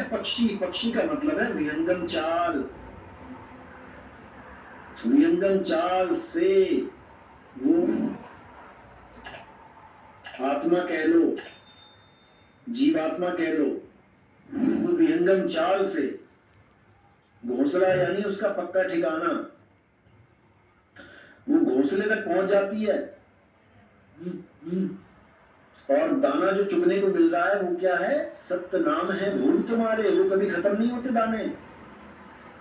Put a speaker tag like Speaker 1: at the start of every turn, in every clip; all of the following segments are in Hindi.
Speaker 1: पक्षी, पक्षी का मतलब है विहंगम चाल। विहंगम चाल से वो आत्मा कह लो, जीवात्मा कह लो, वो विहंगम चाल से, घोंसला यानी उसका पक्का ठिकाना, वो घोंसले तक पहुंच जाती है। और दाना जो चुगने को मिल रहा है वो क्या है? सत्य नाम है, भूख तुम्हारे, वो कभी खत्म नहीं होते दाने,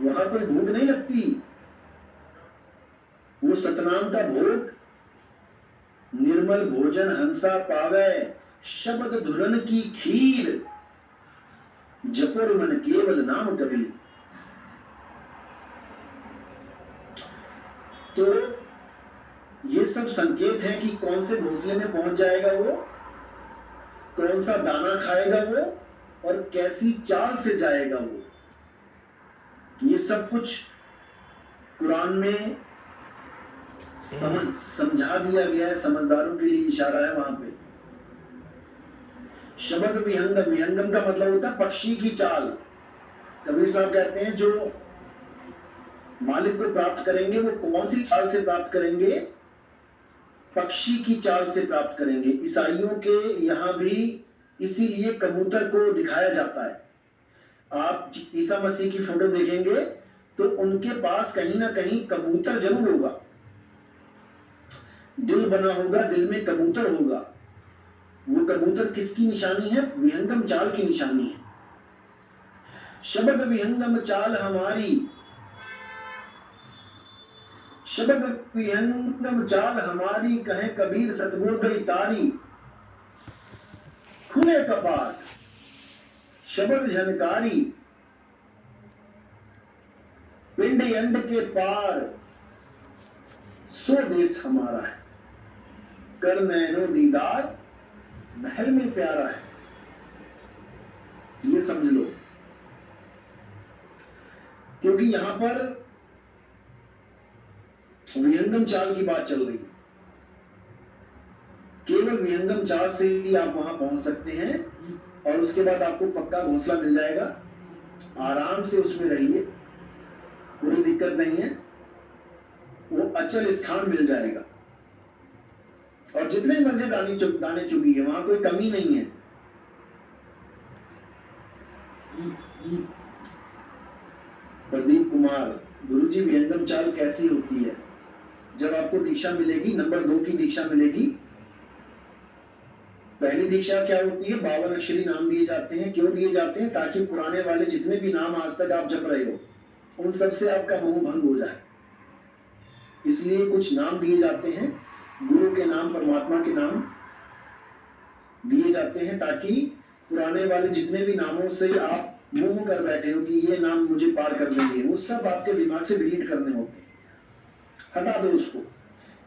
Speaker 1: वहां कोई भूख नहीं लगती। वो सतनाम का भोग, निर्मल भोजन हंसा पावे, शब्द धुरन की खीर, जपुर मन केवल नाम कबीर। तो ये सब संकेत हैं कि कौन से घोंसले में पहुंच जाएगा वो, कौन सा दाना खाएगा वो, और कैसी चाल से जाएगा वो। ये सब कुछ कुरान में समझा दिया गया है, समझदारों के लिए इशारा है वहां पे। शब्द विहंगम, विहंगम का मतलब होता है पक्षी की चाल। कबीर साहब कहते हैं जो मालिक को प्राप्त करेंगे वो कौन सी चाल से प्राप्त करेंगे? पक्षी की चाल से प्राप्त करेंगे। ईसाइयों के यहां भी इसीलिए कबूतर को दिखाया जाता है। आप ईसा मसीह की फोटो देखेंगे तो उनके पास कहीं ना कहीं कबूतर जरूर होगा, दिल बना होगा, दिल में कबूतर होगा। वो कबूतर किसकी निशानी है? विहंगम चाल की निशानी है। शब्द विहंगम चाल हमारी, शब्द विहंगम चाल हमारी, कहे कबीर सतगुर गई तारी। खुले कपाट शब्द झनकारी, पिंड अंड के पार, सो देश हमारा है, कर नैनो दीदार, महल में प्यारा है। ये समझ लो, क्योंकि यहां पर विहंगम चाल की बात चल रही है। केवल विहंगम चाल से ही आप वहां पहुंच सकते हैं, और उसके बाद आपको पक्का घोंसला मिल जाएगा। आराम से उसमें रहिए, कोई दिक्कत नहीं है, वो अचल स्थान मिल जाएगा। और जितने मर्जी दाने चुगिए, वहां कोई कमी नहीं है। प्रदीप कुमार, गुरुजी विहंगम चाल कैसी होती है? जब आपको दीक्षा मिलेगी, नंबर 2 की दीक्षा मिलेगी। पहली दीक्षा क्या होती है? 52 अक्षरी नाम दिए जाते हैं। क्यों दिए जाते हैं? ताकि पुराने वाले जितने भी नाम आज तक आप जप रहे हो, उन सबसे आपका मोह भंग हो जाए। इसलिए कुछ नाम दिए जाते हैं, गुरु के नाम, परमात्मा के नाम दिए जाते हैं, ताकि पुराने वाले जितने भी नामों से आप मोह कर बैठे हो कि ये नाम मुझे पार कर देंगे, वो सब आपके दिमाग से डिलीट करने होते हैं। हटा दो उसको।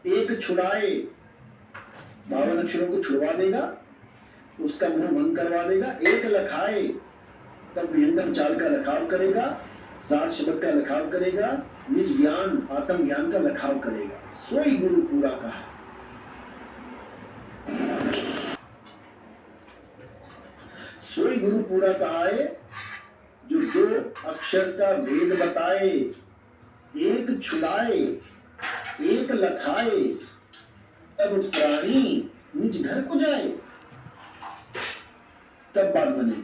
Speaker 1: एक छुड़ाए, 52 अक्षरों को छुड़वा देगा, उसका मोह भंग करवा देगा। एक लखाए, तब विहंगम चाल का लखाव करेगा, 60 शब्द का लखाव करेगा, निज ज्ञान, आत्म ज्ञान का लखाव करेगा। सोई गुरु पूरा कहा। सोई गुरु पूरा कहा है, जो 2 अक्षर का भेद बताए, एक छुड़ाए, एक लखाए, तब प्राणी निज घर को जाए। तब बात बने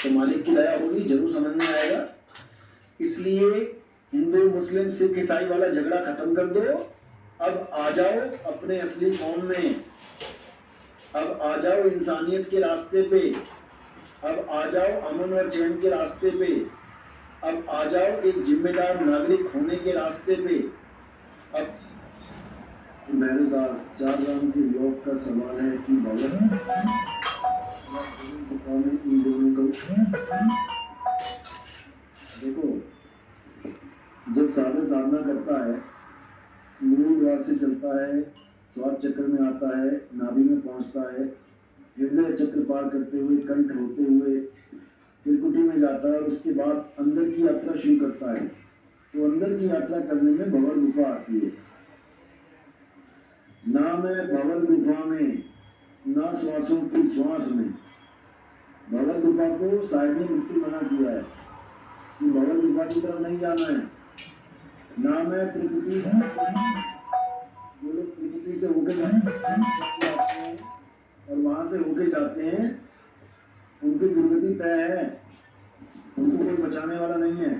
Speaker 1: तो मालिक की दया होगी, जरूर समझ में आएगा। इसलिए हिंदू मुस्लिम सिख ईसाई वाला झगड़ा खत्म कर दो। अब आ जाओ अपने असली फॉर्म में, अब आ जाओ इंसानियत के रास्ते पे, अब आ जाओो अमन और चैन के रास्ते पे, अब आ जाओ एक जिम्मेदार नागरिक होने के रास्ते पे। अब महरदास चार राम के योग का सवाल है कि भगवान इन दोनों को देखो, जब साधन साधना करता है, मूल द्वार से चलता है, स्वाद चक्र में आता है, नाभि में पहुंचता है, हृदय चक्र पार करते हुए, कंठ होते हुए त्रिकुटी में जाता है, और उसके बाद अंदर की यात्रा शुरू करता है। तो अंदर की यात्रा करने में भंवर गुफा आती है। ना मैं भंवर गुफा में, ना श्वासों की श्वास में, भवन गुफा को साइड में मिट्टी बना दिया है कि भवन गुफा की तरफ नहीं जाना है। नाम है त्रिकुटी। जो लोग त्रिकुटी से होके जाते हैं और वहां से होके जाते हैं उनकी दुर्गति तय है, उनको कोई बचाने वाला नहीं है।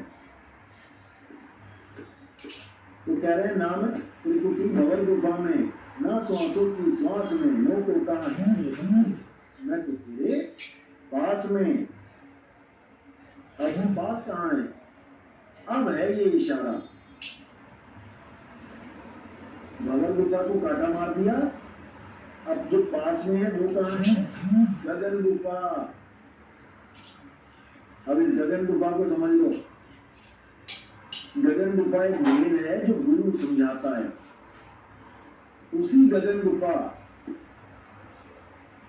Speaker 1: तो कह रहे हैं नाम त्रिकुटी भवन गुफा में, ना श्वासों की श्वास में, नो को कहा मैं तो तेरे पास में। अब वो पास कहाँ है? अब है ये इशारा। भवन गुफा को काटा मार दिया, अब जो पास में है वो कहाँ है? गगन गुफा। अब इस गगन गुफा को समझ लो। गगन गुफा एक भेद है जो गुरु समझाता है। उसी गगन गुफा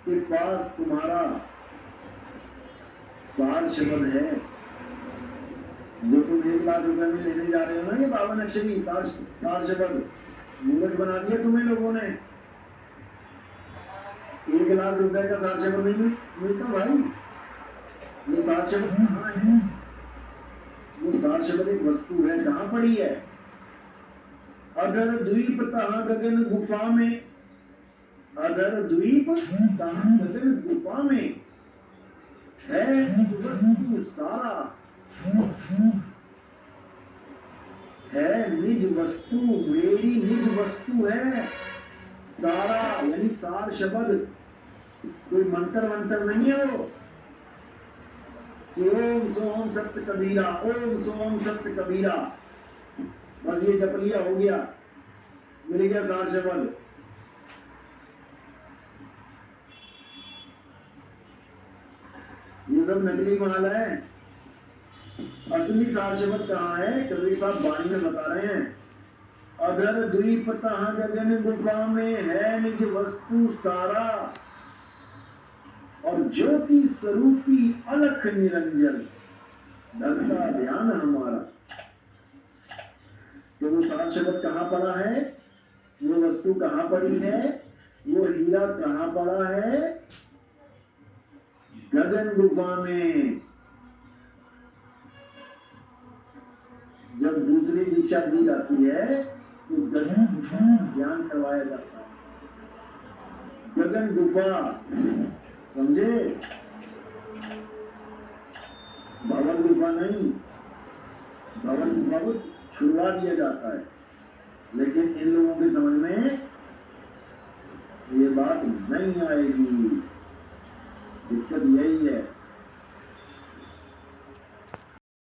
Speaker 1: के पास तुम्हारा सार शब्द है जो तुम 1 लाख रुपए में लेने जा रहे हो ना। ये 52 अक्षरी सार शब्द मूर्ख बना दिया तुम्हें लोगों ने। 1 लाख रुपए का सार शब्द नहीं मिलता भाई। ये सार शब्द कहाँ है? वो सार शब्द एक वस्तु है, कहाँ पड़ी है? अधर द्वीप तहाँ गगन गुफा में, अधर द्वीप तहाँ गगन गुफा में है वस्तु सारा, है निज वस्तु, मेरी निज वस्तु है सारा। यानी सार शब्द कोई मंत्र नहीं है वो। ओम सोम सत्य कबीरा, ओम सोम सत्य कबीरा, बस ये जप लिया हो गया, मिल गया सार शब्द। ये सब नकली माल है। असली सार शब्द कहाँ है? कबीर साहब वाणी में बता रहे हैं। अधर द्वीप तहाँ गगन गुफा में है निज वस्तु सारा, और ज्योति स्वरूपी अलख निरंजन ढलता ध्यान हमारा। तो वो सार शब्द कहाँ पड़ा है? वो वस्तु कहाँ पड़ी है? वो हीरा कहाँ पड़ा है? गगन गुफा में। जब दूसरी दीक्षा दी जाती है तो गगन गुफा ज्ञान करवाया जाता है। गगन गुफा, समझे? भवन गुफा नहीं। भवन गुफा को छुड़वा दिया जाता है, लेकिन इन लोगों की समझ में ये बात नहीं आएगी। दिक्कत यही है।